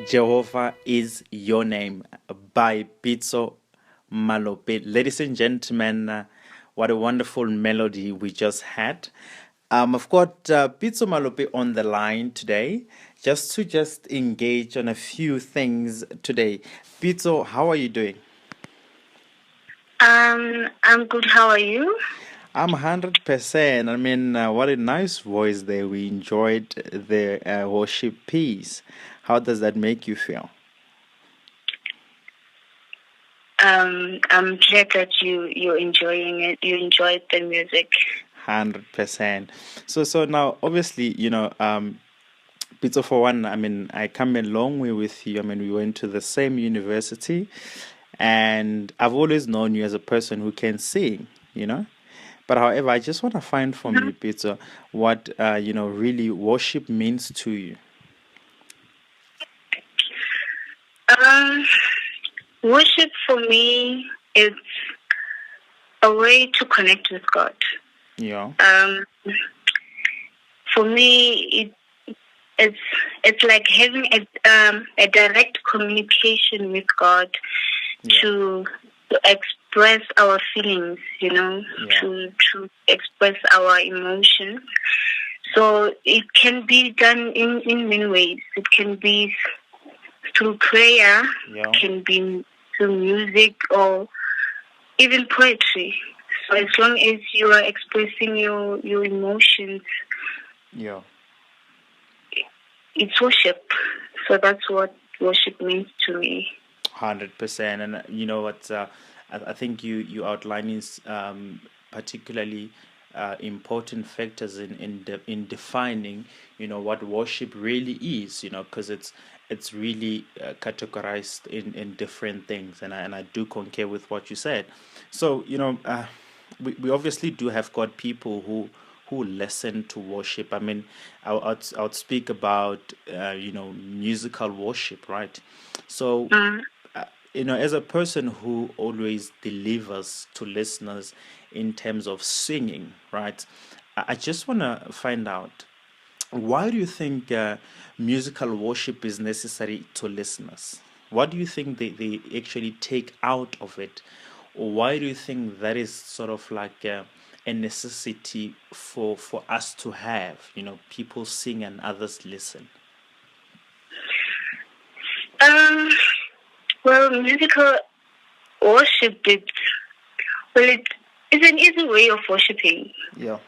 Jehovah is Your Name by Pitso, Malope. Ladies and gentlemen, what a wonderful melody we just had. I've got Pitso Malope on the line today just engage on a few things today. Pitso, how are you doing? I'm good. How are you? I'm 100%. I mean, what a nice voice there. We enjoyed the worship piece. How does that make you feel? I'm glad that you're enjoying it. You enjoyed the music. 100%. So now, obviously, Pizza for one, I mean, I come a long way with you. I mean, we went to the same university, and I've always known you as a person who can sing. But however, I just want to find from Mhm. you, Pizza, what, really worship means to you. Um, Worship for me is a way to connect with God. Yeah. Um, for me, it's it's like having a direct communication with God Yeah. to express our feelings. Yeah. To express our emotions. So it can be done in many ways. It can be through prayer, Yeah. can be through music or even poetry. So as long as you are expressing your emotions, Yeah. it's worship. So that's what worship means to me. 100%. And you know what? I think you outlining particularly important factors in defining what worship really is. Because it's really categorized in different things, and I do concur with what you said. So we obviously do have got people who listen to worship. I mean, I would speak about musical worship, right? So Mm. as a person who always delivers to listeners in terms of singing, right? I just want to find out, why do you think musical worship is necessary to listeners? What do you think they actually take out of it? Or why do you think that is sort of like a necessity for us to have? People sing and others listen. Um, well, musical worship it's an easy way of worshiping. Yeah.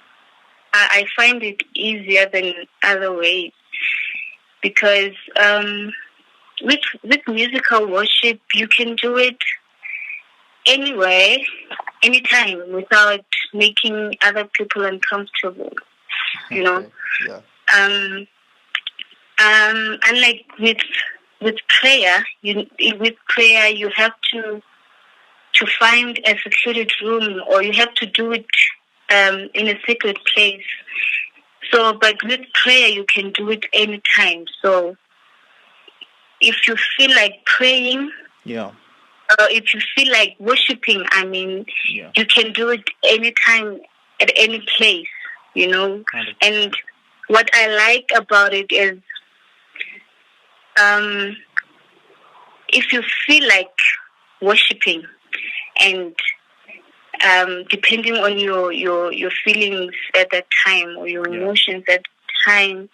I find it easier than other ways because with musical worship you can do it anywhere, anytime without making other people uncomfortable. You know, Okay. Yeah. um, unlike with prayer, with prayer you have to find a secluded room or you have to do it in a secret place. So, but with prayer you can do it anytime. So, if you feel like praying, Yeah. if you feel like worshiping, I mean, Yeah. you can do it anytime at any place, 100%. And what I like about it is, um, if you feel like worshiping, and depending on your feelings at that time or your Yeah. emotions at the time,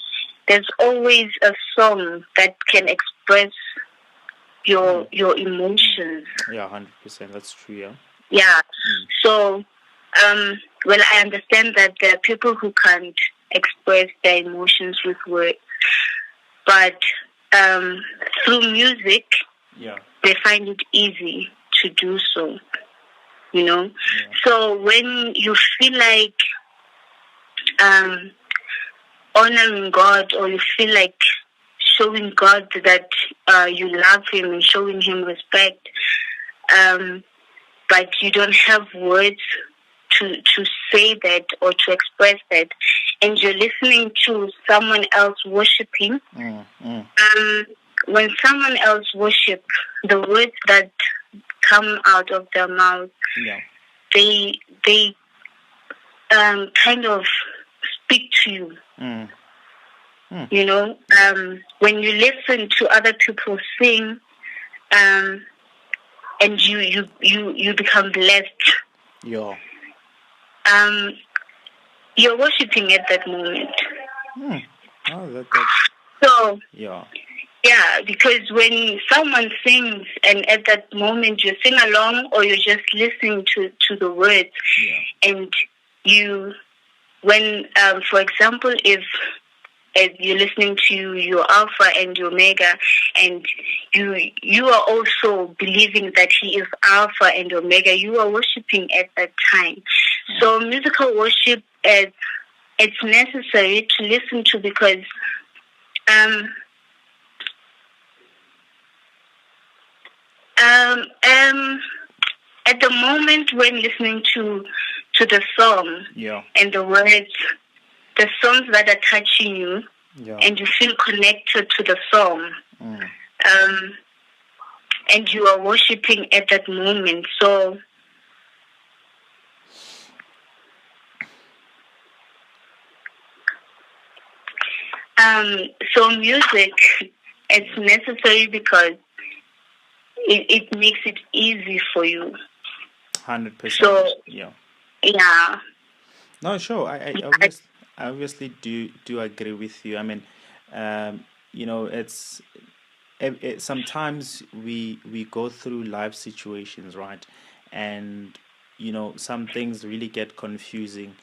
there's always a song that can express your emotions. Yeah, 100%. That's true. Yeah. Yeah. Mm. So, well, I understand that there are people who can't express their emotions with words, but um, through music, Yeah. they find it easy to do so. You know. Yeah. So when you feel like um, honoring God, or you feel like showing God that you love Him and showing Him respect, um, but you don't have words to say that or to express that, and you're listening to someone else worshiping. Mm, mm. When someone else worship, the words that come out of their mouth, Yeah. they kind of speak to you. Mm. You know, when you listen to other people sing, and you become blessed, Yeah. you're worshiping at that moment. Oh, that's So yeah. yeah, because when someone sings and at that moment you sing along or you're just listening to the words, Yeah. and you, when, for example, if you're listening to your Alpha and your Omega, and you are also believing that He is Alpha and Omega, you are worshiping at that time. So musical worship, it's necessary to listen to, because at the moment when listening to the song Yeah. and the words, the songs that are touching you, Yeah. and you feel connected to the song, and you are worshiping at that moment. So music, it's necessary because it makes it easy for you. 100%. So Yeah. yeah. No, sure. I obviously do agree with you. I mean, you know, sometimes we go through life situations, right? And you know, some things really get confusing,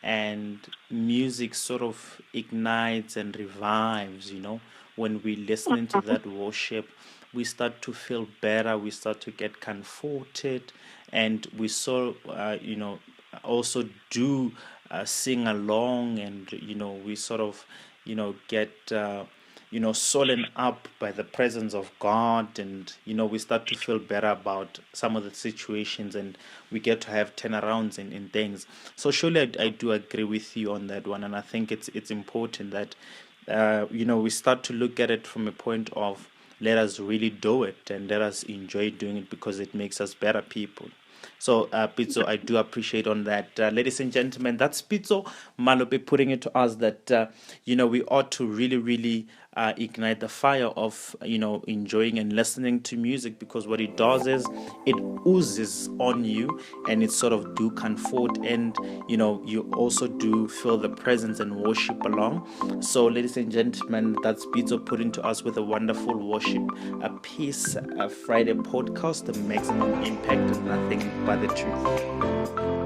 and music sort of ignites and revives. You know, when we listen into that worship, we start to feel better. We start to get comforted, and we you know, also do sing along, and you know, we sort of, you know, get you know, swollen up by the presence of God, and you know, we start to feel better about some of the situations, and we get to have turnarounds in things. So surely I do agree with you on that one, and I think it's important that you know, we start to look at it from a point of, let us really do it and let us enjoy doing it because it makes us better people. So, Pitso, I do appreciate on that. Ladies and gentlemen, that's Pitso Malope putting it to us that, you know, we ought to really, really ignite the fire of, you know, enjoying and listening to music, because what it does is it oozes on you and it sort of do comfort, and, you know, you also do feel the presence and worship along. So, ladies and gentlemen, that's Pitso putting to us with a wonderful worship, a Peace Friday podcast, the maximum impact and nothing but the truth.